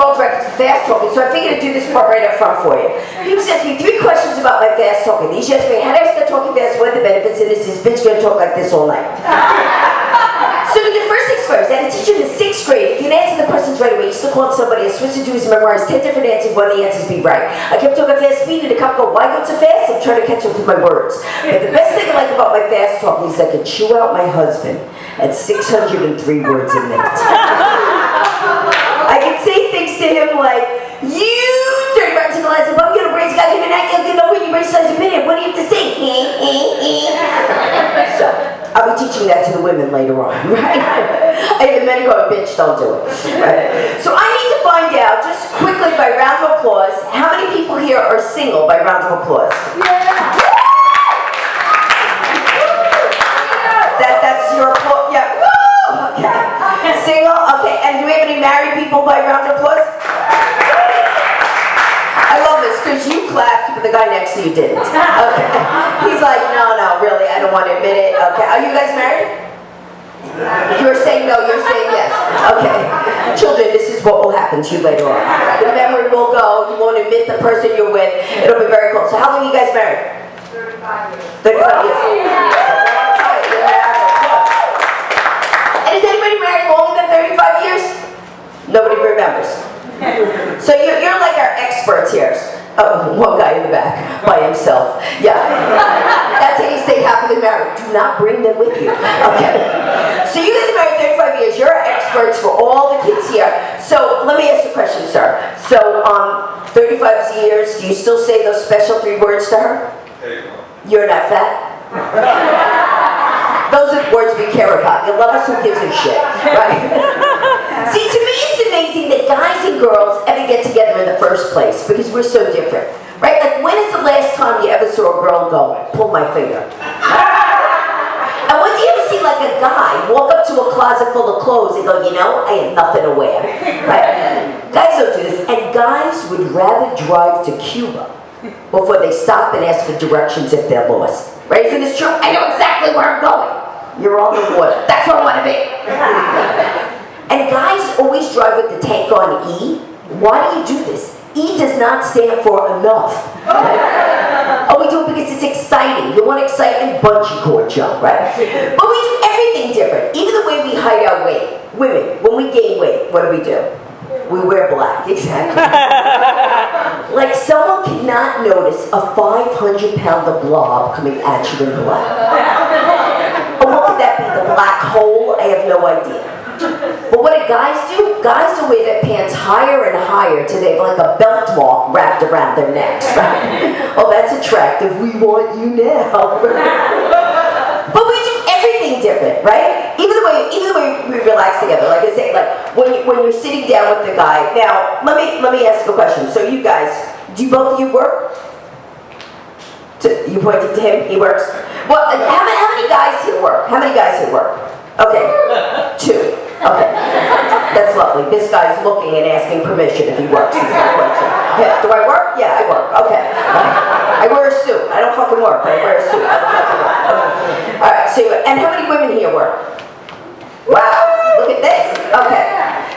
world records for fast talking, so I figured I'd do this part right up front for you. He was asking me 3 questions about my fast talking. He asked me, how do I start talking fast, what are the benefits, and is this bitch gonna talk like this all night? So the first things first, I had a teacher in the 6th grade. If you can answer the questions right away, he used to call somebody, I switched to do his memorize 10 different answers, one of the answers be right. I kept talking fast speed, and the cop go, why go so fast? I'm trying to catch up with my words. But the best thing I like about my fast talking is I could chew out my husband at 603 words a minute. I can say things to him like, you dirty rotten to the last of I'm gonna raise God given that, you'll get over when you raise size a minute. What do you have to say? So, I'll be teaching that to the women later on, right? The men go, bitch, don't do it. Right? So I need to find out, just quickly by round of applause, how many people here are single by round of applause? Yeah. That's your applause. Yeah. Woo! Okay. Single? Okay. And do we have any married people by round of applause? I love this because you clapped, but the guy next to you didn't. Okay. He's like, no, really, I don't want to admit it. Okay. Are you guys married? You're saying no, you're saying yes. Okay. Children, this is what will happen to you later on. The memory will go, you won't admit the person you're with. It'll be very cool. So how long are you guys married? 35 years. And is anybody married longer than 35 years? Nobody remembers. So you're like our experts here. Oh, one guy in the back by himself. Yeah. That's how you stay happily married. Do not bring them with you. Okay. So you guys are married 35 years. You're experts for all the kids here. So let me ask you a question, sir. So 35 years, do you still say those special 3 words to her? You're not fat? Those are the words we care about. You love us, who gives a shit, right? See, to me it's amazing that guys and girls ever get together in the first place because we're so different, right? Like, when is the last time you ever saw a girl go, pull my finger? And when do you ever see like a guy walk up to a closet full of clothes and go, you know, I have nothing to wear, right? Guys don't do this, and guys would rather drive to Cuba before they stop and ask for directions if they're lost. Right? Isn't this true? I know exactly where I'm going. You're on the water. That's where I want to be. And guys always drive with the tank on E. Why do you do this? E does not stand for enough. Oh, we do it because it's exciting. You want excitement? Bungee cord jump, right? But we do everything different. Even the way we hide our weight. Women, when we gain weight, what do? We wear black, exactly. Like, someone cannot notice a 500-pound blob coming at you in black. Or what could that be, the black hole? I have no idea. But what do? Guys will wear their pants higher and higher till they have like a belt mark wrapped around their necks, right? Oh, that's attractive. We want you now. But we do everything different, right? Even the way we relax together. Like I say, like when you're sitting down with the guy. Now, let me ask a question. So you guys, do both of you work? You pointed to him. He works. Well, how many guys here work? How many guys here work? Okay, 2. Okay, that's lovely. This guy's looking and asking permission if he works. He's not question. Yeah. Do I work? Yeah, I work. Okay. I wear a suit. I don't fucking work, but I wear a suit. I don't fucking work. Okay. All right. So, and how many women here work? Wow! Look at this. Okay.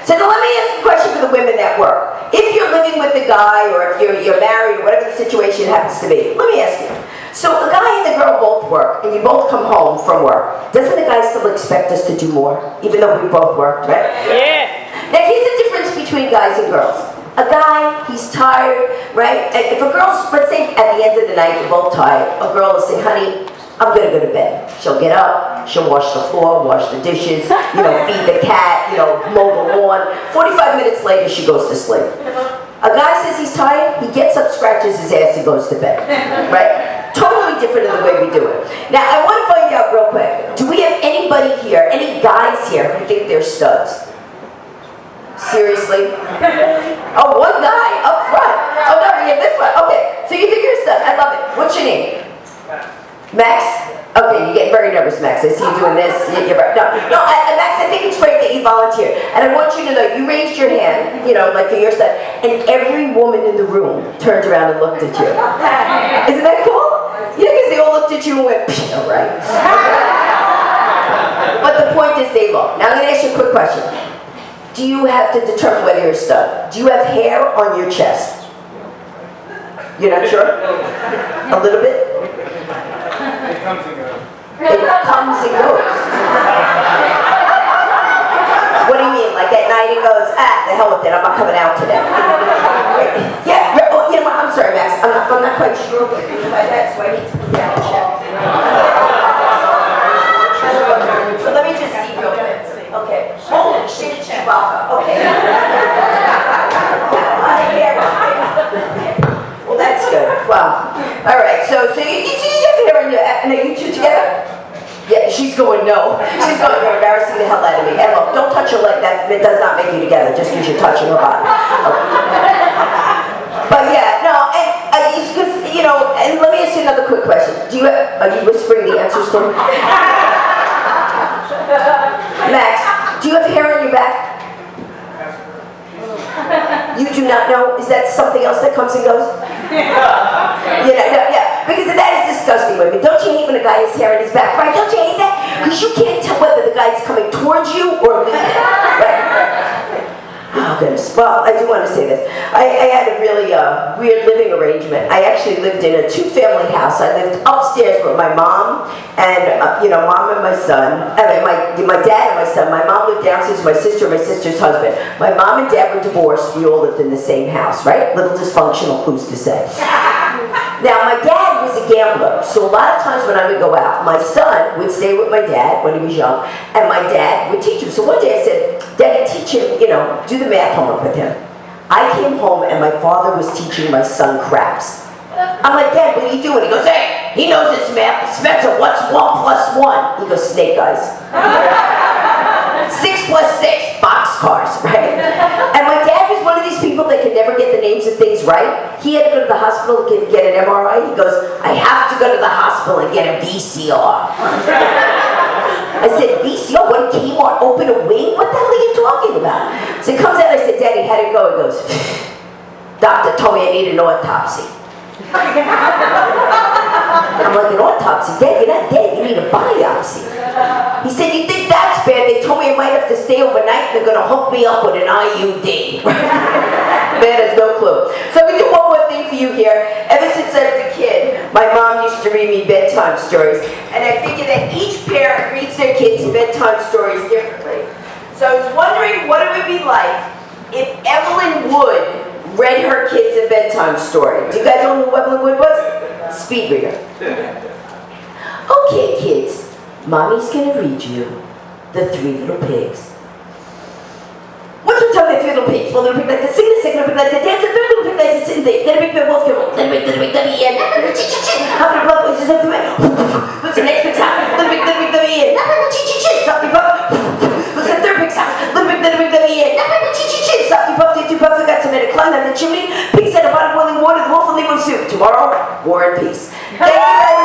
So now let me ask a question for the women that work. If you're living with a guy, or if you're married, or whatever the situation happens to be, let me ask you. So a guy and the girl both work, and you both come home from work. Doesn't the guy still expect us to do more, even though we both worked, right? Yeah. Now here's the difference between guys and girls. A guy, he's tired, right? If a girl's, let's say at the end of the night, you're both tired, a girl will say, honey, I'm gonna go to bed. She'll get up, she'll wash the floor, wash the dishes, feed the cat, mow the lawn. 45 minutes later, she goes to sleep. A guy says he's tired, he gets up, scratches his ass, and goes to bed, right? Totally different in the way we do it. Now, I want to find out real quick, do we have anybody here, any guys here who think they're studs? Seriously? Oh, one guy up front. Oh, no, we have this one. Okay, so you think you're a stud. I love it. What's your name? Max? Okay, you get very nervous, Max. I see you doing this. Max, I think it's great that you volunteered. And I want you to know, you raised your hand, like for your stud, and every woman in the room turned around and looked at you. Isn't that cool? Yeah, because they all looked at you and went, right? But the point is they look. Now I'm going to ask you a quick question. do you have to determine whether you're a stud? Do you have hair on your chest? You're not sure? A little bit? It comes and goes. It comes and goes. What do you mean? Like at night it goes, the hell with it, I'm not coming out today. Yeah, oh, you know what, I'm sorry, Max, I'm not quite sure what you're doing by that, so I need to put down a check. So let me just see real quick. Okay. Holy shit, Chewbacca. Okay. Well, that's good. Wow. All right. So you have hair and are you two together? Yeah, she's going no. She's going, you're embarrassing the hell out of me. And look, don't touch her like that. It does not make you together just because you're touching her body. Okay. But yeah, no, and you know, and let me ask you another quick question. Are you whispering the answers to me? Max, do you have hair on your back? You do not know? Is that something else that comes and goes? Yeah, because that is disgusting with me. Don't you hate when a guy has hair on his back, right? Don't you hate that? Because you can't tell whether the guy's coming towards you or leaving, right? Oh, goodness. Well, I do want to say this. I had a really weird living arrangement. I actually lived in a two-family house. I lived upstairs with my mom and, mom and my son. I mean, my dad and my son. My mom lived downstairs with my sister and my sister's husband. My mom and dad were divorced. We all lived in the same house, right? Little dysfunctional, who's to say? Now, my dad was a gambler, so a lot of times when I would go out, my son would stay with my dad when he was young, and my dad would teach him. So one day I said, Daddy, teach him, do the math homework with him. I came home and my father was teaching my son craps. I'm like, Dad, what are you doing? He goes, hey, he knows his math. Spencer, what's 1 + 1? He goes, snake eyes. 6 + 6, boxcars, right? And my dad was one of these people that could never get the names of things right. He had to go to the hospital to get an MRI. He goes, I have to go to the hospital and get a VCR. I said, VCR? What, Kmart open a wing? What the hell are you talking about? So he comes out, I said, Daddy, how'd it go? He goes, doctor told me I need an autopsy. I'm like, an autopsy? Dad, you're not dead. You need a biopsy. He said, you think that's bad? They told me I might have to stay overnight and they're going to hook me up with an IUD. Man has no clue. So we do one more thing for you here. Ever since I was a kid, my mom used to read me bedtime stories. And I figure that each parent reads their kids bedtime stories differently. So I was wondering what it would be like if Evelyn Wood read her kids a bedtime story. Do you guys know who Evelyn Wood was? Speed reader. Okay, kids. Mommy's gonna read you The Three Little Pigs. What's the talking about 3 little pigs? Well, little pig like to sing, the second little pig like to dance, the third little pig like to sit and think. Then a big big wolf go, then a big and what's the next pig's house? Little big and something puff. What's the third pig's house? Little big and something puff. They 2 puffs. I got some men to climb down the chimney. Pigs at the bottom boiling water. The wolf will leave with soup. Tomorrow, war and peace. Thank you very much.